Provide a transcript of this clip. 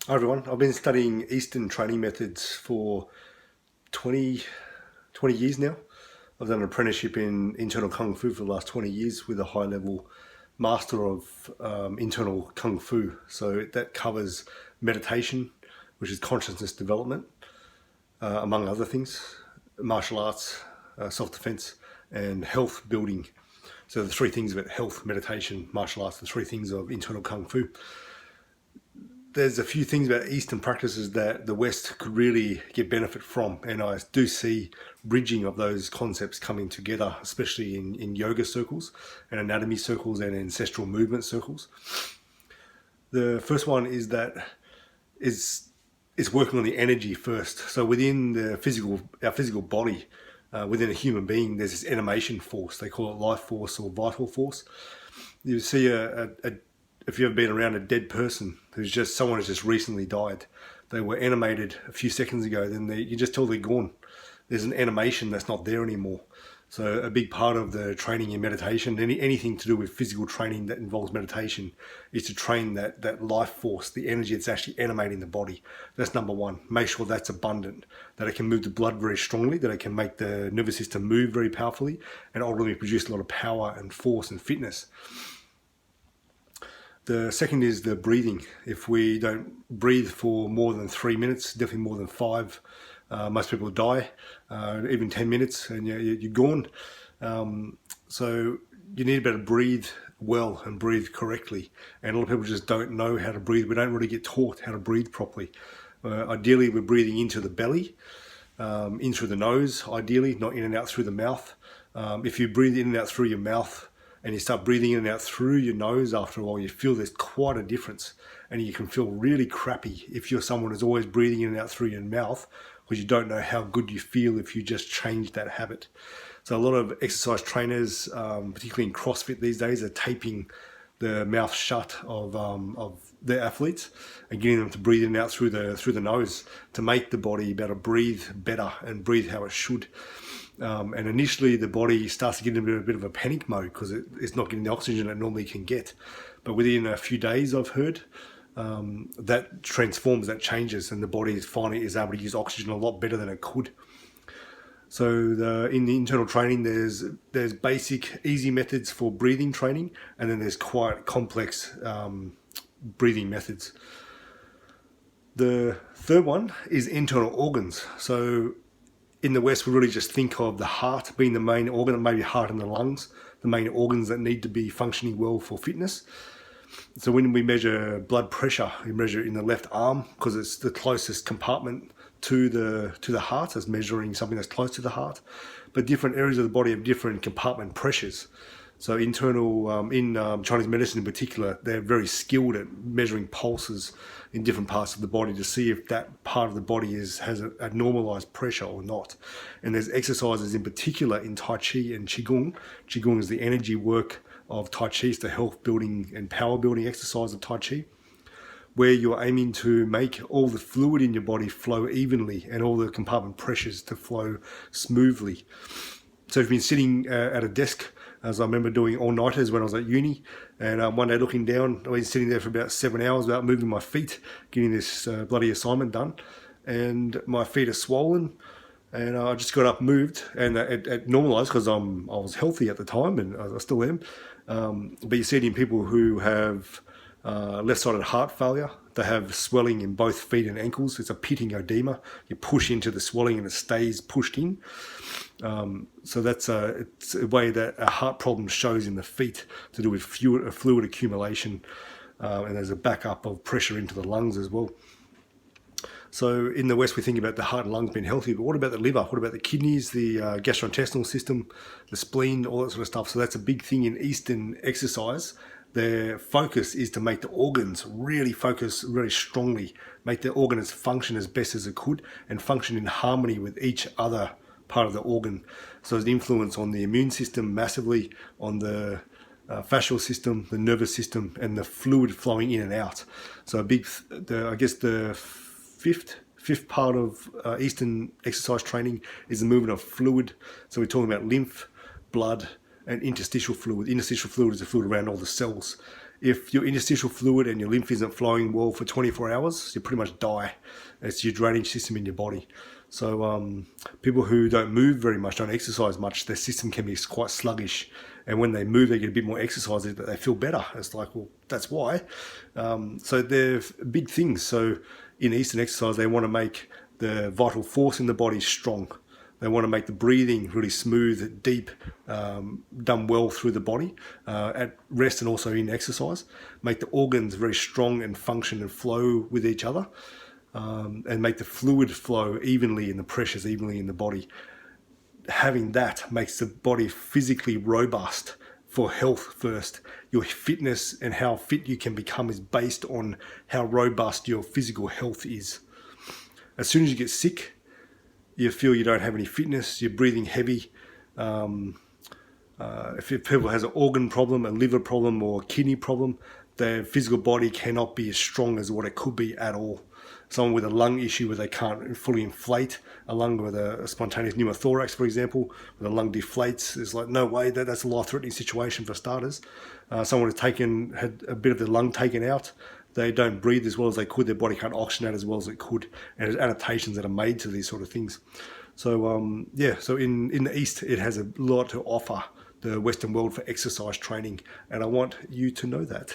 Hi everyone, I've been studying Eastern training methods for 20, 20 years now. I've done an apprenticeship in internal Kung Fu for the last 20 years with a high level master of internal Kung Fu. So that covers meditation, which is consciousness development, among other things, martial arts, self-defense, and health building. So the three things about health, meditation, martial arts, the three things of internal Kung Fu. There's a few things about Eastern practices that the West could really get benefit from, and I do see bridging of those concepts coming together, especially in yoga circles and anatomy circles and ancestral movement circles. The first one is that is working on the energy first. So within our physical body, within a human being, there's this animation force. They call it life force or vital force. You see if you've ever been around a dead person someone who's just recently died, they were animated a few seconds ago, then you just tell they're gone. There's an animation that's not there anymore. So a big part of the training in meditation, anything to do with physical training that involves meditation, is to train that life force, the energy that's actually animating the body. That's number one. Make sure that's abundant, that it can move the blood very strongly, that it can make the nervous system move very powerfully, and ultimately produce a lot of power and force and fitness. The second is the breathing. If we don't breathe for more than 3 minutes, definitely more than 5, most people die, even 10 minutes, and you're gone. So you need to be able to breathe well and breathe correctly. And a lot of people just don't know how to breathe. We don't really get taught how to breathe properly. Ideally, we're breathing into the belly, in through the nose, ideally, not in and out through the mouth. If you breathe in and out through your mouth, and you start breathing in and out through your nose, after a while you feel there's quite a difference, and you can feel really crappy if you're someone who's always breathing in and out through your mouth, because you don't know how good you feel if you just change that habit. So a lot of exercise trainers, particularly in CrossFit these days, are taping the mouth shut of their athletes and getting them to breathe in and out through the nose to make the body be able to breathe better and breathe how it should. And initially the body starts to get into a bit of a panic mode because it's not getting the oxygen it normally can get. But within a few days, I've heard, that transforms, that changes, and the body finally is able to use oxygen a lot better than it could. So in the internal training, there's basic, easy methods for breathing training, and then there's quite complex breathing methods. The third one is internal organs. So in the West, we really just think of the heart being the main organ, maybe heart and the lungs, the main organs that need to be functioning well for fitness. So when we measure blood pressure, we measure it in the left arm because it's the closest compartment to the heart, as measuring something that's close to the heart. But different areas of the body have different compartment pressures. So in Chinese medicine in particular, they're very skilled at measuring pulses in different parts of the body to see if that part of the body has a normalized pressure or not. And there's exercises in particular in Tai Chi and Qigong. Qigong is the energy work of Tai Chi, it's the health building and power building exercise of Tai Chi, where you're aiming to make all the fluid in your body flow evenly and all the compartment pressures to flow smoothly. So if you've been sitting at a desk, as I remember doing all-nighters when I was at uni, and one day looking down, I was sitting there for about 7 hours without moving my feet, getting this bloody assignment done, and my feet are swollen, and I just got up, moved, and it normalised because I was healthy at the time, and I still am. But you see it in people who have left-sided heart failure. They have swelling in both feet and ankles. It's a pitting edema. You push into the swelling and it stays pushed in. So it's a way that a heart problem shows in the feet to do with fluid accumulation, and there's a backup of pressure into the lungs as well. So in the West, we think about the heart and lungs being healthy, but what about the liver? What about the kidneys, the gastrointestinal system, the spleen, all that sort of stuff? So that's a big thing in Eastern exercise. Their focus is to make the organs really focus very strongly, make the organs function as best as it could and function in harmony with each other part of the organ. So there's an influence on the immune system massively, on the fascial system, the nervous system, and the fluid flowing in and out. So I guess the fifth part of Eastern exercise training is the movement of fluid. So we're talking about lymph, blood, and interstitial fluid. Interstitial fluid is the fluid around all the cells. If your interstitial fluid and your lymph isn't flowing well for 24 hours, you pretty much die. It's your drainage system in your body. So people who don't move very much, don't exercise much, their system can be quite sluggish. And when they move, they get a bit more exercise, but they feel better. It's like, well, that's why. So they're big things. So in Eastern exercise, they want to make the vital force in the body strong. They want to make the breathing really smooth, deep, done well through the body at rest and also in exercise. Make the organs very strong and function and flow with each other, and make the fluid flow evenly and the pressures evenly in the body. Having that makes the body physically robust for health first. Your fitness and how fit you can become is based on how robust your physical health is. As soon as you get sick, you feel you don't have any fitness, you're breathing heavy. If people has an organ problem, a liver problem or a kidney problem, their physical body cannot be as strong as what it could be at all. Someone with a lung issue where they can't fully inflate a lung with a spontaneous pneumothorax, for example, where the lung deflates, it's like, no way, that's a life-threatening situation for starters. Someone who's had a bit of the lung taken out, they don't breathe as well as they could, their body can't oxygenate as well as it could, and there's adaptations that are made to these sort of things. So so in the East, it has a lot to offer the Western world for exercise training, and I want you to know that.